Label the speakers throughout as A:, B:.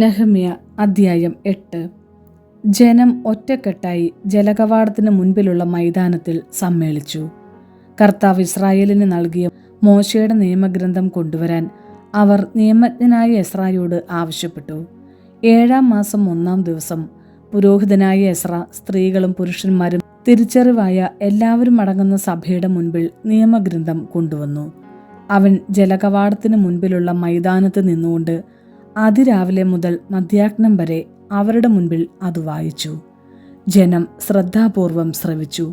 A: നെഹമ്യ അധ്യായം 8. ജനം ഒറ്റക്കെട്ടായി ജലകവാടത്തിന് മുൻപിലുള്ള മൈതാനത്തിൽ സമ്മേളിച്ചു. കർത്താവ് ഇസ്രായേലിന് നൽകിയ മോശയുടെ നിയമഗ്രന്ഥം കൊണ്ടുവരാൻ അവർ നിയമജ്ഞനായ എസ്രായോട് ആവശ്യപ്പെട്ടു. 7-ാം മാസം 1-ാം ദിവസം പുരോഹിതനായ എസ്ര സ്ത്രീകളും പുരുഷന്മാരും തിരിച്ചറിവായ എല്ലാവരും അടങ്ങുന്ന സഭയുടെ മുൻപിൽ നിയമഗ്രന്ഥം കൊണ്ടുവന്നു. അവൻ ജലകവാടത്തിന് മുൻപിലുള്ള മൈതാനത്ത് നിന്നുകൊണ്ട് അതിരാവിലെ മുതൽ മധ്യാഹ്നം വരെ അവരുടെ മുൻപിൽ അത് വായിച്ചു. ജനം ശ്രദ്ധാപൂർവം ശ്രവിച്ചു.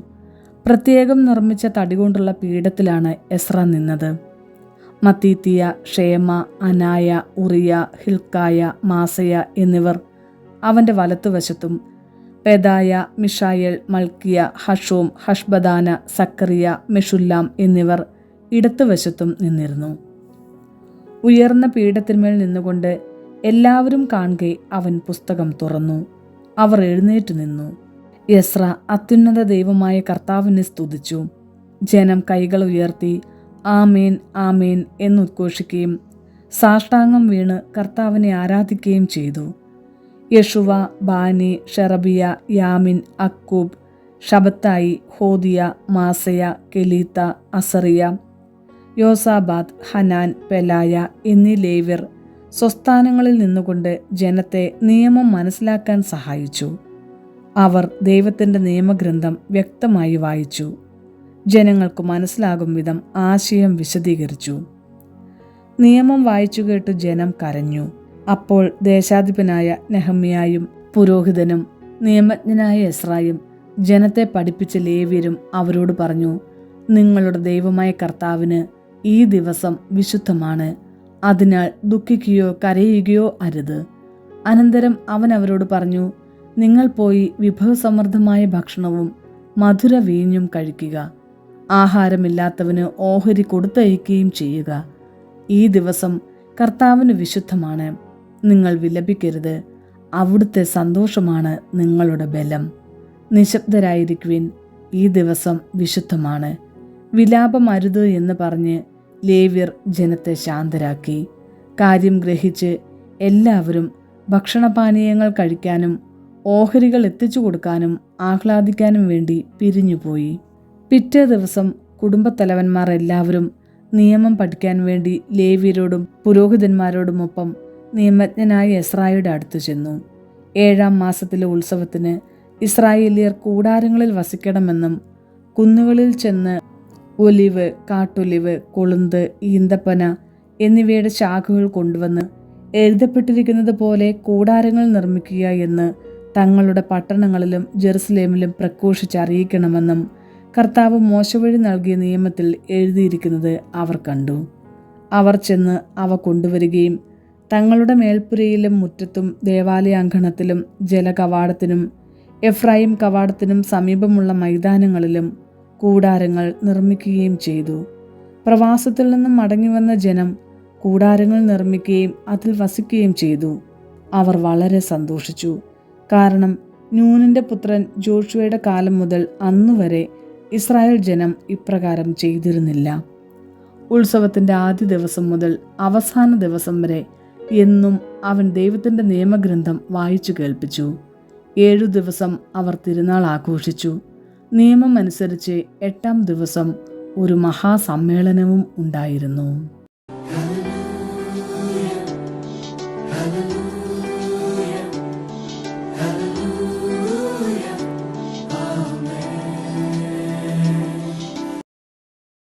A: പ്രത്യേകം നിർമ്മിച്ച തടികൊണ്ടുള്ള പീഠത്തിലാണ് എസ്ര നിന്നത്. മത്തീത്തിയ, ഷേമ, അനായ, ഉറിയ, ഹിൽക്കായ, മാസയ എന്നിവർ അവൻ്റെ വലത്തുവശത്തും, പെദായ, മിഷായേൽ, മൽക്കിയ, ഹഷൂം, ഹഷ്ബദാന, സക്കറിയ, മെഷുല്ലാം എന്നിവർ ഇടത്തുവശത്തും നിന്നിരുന്നു. ഉയർന്ന പീഠത്തിന്മേൽ നിന്നുകൊണ്ട് എല്ലാവരും കാണെ അവൻ പുസ്തകം തുറന്നു. അവർ എഴുന്നേറ്റു നിന്നു. എസ്ര അത്യുന്നത ദൈവമായ കർത്താവിനെ സ്തുതിച്ചു. ജനം കൈകൾ ഉയർത്തി ആമേൻ ആമേൻ എന്നുദ്ഘോഷിക്കുകയും സാഷ്ടാംഗം വീണ് കർത്താവിനെ ആരാധിക്കുകയും ചെയ്തു. യശുവ, ബാനി, ഷെറബിയ, യാമിൻ, അക്കൂബ്, ഷബത്തായി, ഹോദിയ, മാസയ, കെലീത്ത, അസറിയ, യോസാബാദ്, ഹനാൻ, പെലായ എന്നീ ലേവ്യർ സ്വസ്ഥാനങ്ങളിൽ നിന്നുകൊണ്ട് ജനത്തെ നിയമം മനസ്സിലാക്കാൻ സഹായിച്ചു. അവർ ദൈവത്തിൻ്റെ നിയമഗ്രന്ഥം വ്യക്തമായി വായിച്ചു. ജനങ്ങൾക്ക് മനസ്സിലാകും വിധം ആശയം വിശദീകരിച്ചു. നിയമം വായിച്ചു കേട്ടു ജനം കരഞ്ഞു. അപ്പോൾ ദേശാധിപനായ നെഹമ്യായും പുരോഹിതനും നിയമജ്ഞനായ എസ്രായും ജനത്തെ പഠിപ്പിച്ച ലേവ്യരും അവരോട് പറഞ്ഞു, നിങ്ങളുടെ ദൈവമായ കർത്താവിന് ഈ ദിവസം വിശുദ്ധമാണ്. അതിനാൽ ദുഃഖിക്കുകയോ കരയുകയോ അരുത്. അനന്തരം അവൻ അവരോട് പറഞ്ഞു, നിങ്ങൾ പോയി വിഭവസമൃദ്ധമായ ഭക്ഷണവും മധുര വീഞ്ഞും കഴിക്കുക. ആഹാരമില്ലാത്തവന് ഓഹരി കൊടുത്തയക്കുകയും ചെയ്യുക. ഈ ദിവസം കർത്താവിന് വിശുദ്ധമാണ്. നിങ്ങൾ വിലപിക്കരുത്. അവിടുത്തെ സന്തോഷമാണ് നിങ്ങളുടെ ബലം. നിശബ്ദരായിരിക്കുവിൻ. ഈ ദിവസം വിശുദ്ധമാണ്. വിലാപം അരുത് എന്ന് പറഞ്ഞ് ലേവ്യർ ജനത്തെ ശാന്തരാക്കി. കാര്യം ഗ്രഹിച്ച് എല്ലാവരും ഭക്ഷണപാനീയങ്ങൾ കഴിക്കാനും ഓഹരികൾ എത്തിച്ചു കൊടുക്കാനും ആഹ്ലാദിക്കാനും വേണ്ടി പിരിഞ്ഞുപോയി. പിറ്റേ ദിവസം കുടുംബത്തലവന്മാർ എല്ലാവരും നിയമം പഠിക്കാൻ വേണ്ടി ലേവ്യരോടും പുരോഹിതന്മാരോടുമൊപ്പം നിയമജ്ഞനായ എസ്രായുടെ അടുത്തു ചെന്നു. 7-ാം മാസത്തിലെ ഉത്സവത്തിന് ഇസ്രായേലിയർ കൂടാരങ്ങളിൽ വസിക്കണമെന്നും കുന്നുകളിൽ ചെന്ന് ഒലിവ്, കാട്ടൊലിവ്, കൊളുന്ത്, ഈന്തപ്പന എന്നിവയുടെ ശാഖകൾ കൊണ്ടുവന്ന് എഴുതപ്പെട്ടിരിക്കുന്നത് പോലെ കൂടാരങ്ങൾ നിർമ്മിക്കുക എന്ന് തങ്ങളുടെ പട്ടണങ്ങളിലും ജെറുസലേമിലും പ്രഘോഷിച്ചറിയിക്കണമെന്നും കർത്താവ് മോശ വഴി നൽകിയ നിയമത്തിൽ എഴുതിയിരിക്കുന്നത് അവർ കണ്ടു. അവർ ചെന്ന് അവ കൊണ്ടുവരികയും തങ്ങളുടെ മേൽപ്പുരയിലും മുറ്റത്തും ദേവാലയാങ്കണത്തിലും ജലകവാടത്തിനും എഫ്രായിം കവാടത്തിനും സമീപമുള്ള മൈതാനങ്ങളിലും കൂടാരങ്ങൾ നിർമ്മിക്കുകയും ചെയ്തു. പ്രവാസത്തിൽ നിന്നും മടങ്ങിവന്ന ജനം കൂടാരങ്ങൾ നിർമ്മിക്കുകയും അതിൽ വസിക്കുകയും ചെയ്തു. അവർ വളരെ സന്തോഷിച്ചു. കാരണം നൂനിൻ്റെ പുത്രൻ ജോഷുവയുടെ കാലം മുതൽ അന്നുവരെ ഇസ്രായേൽ ജനം ഇപ്രകാരം ചെയ്തിരുന്നില്ല. ഉത്സവത്തിൻ്റെ ആദ്യ ദിവസം മുതൽ അവസാന ദിവസം വരെ എന്നും അവൻ ദൈവത്തിൻ്റെ നിയമഗ്രന്ഥം വായിച്ചു കേൾപ്പിച്ചു. 7 ദിവസം അവർ തിരുനാൾ ആഘോഷിച്ചു. നിയമം അനുസരിച്ച് 8-ാം ദിവസം ഒരു മഹാസമ്മേളനവും ഉണ്ടായിരുന്നു.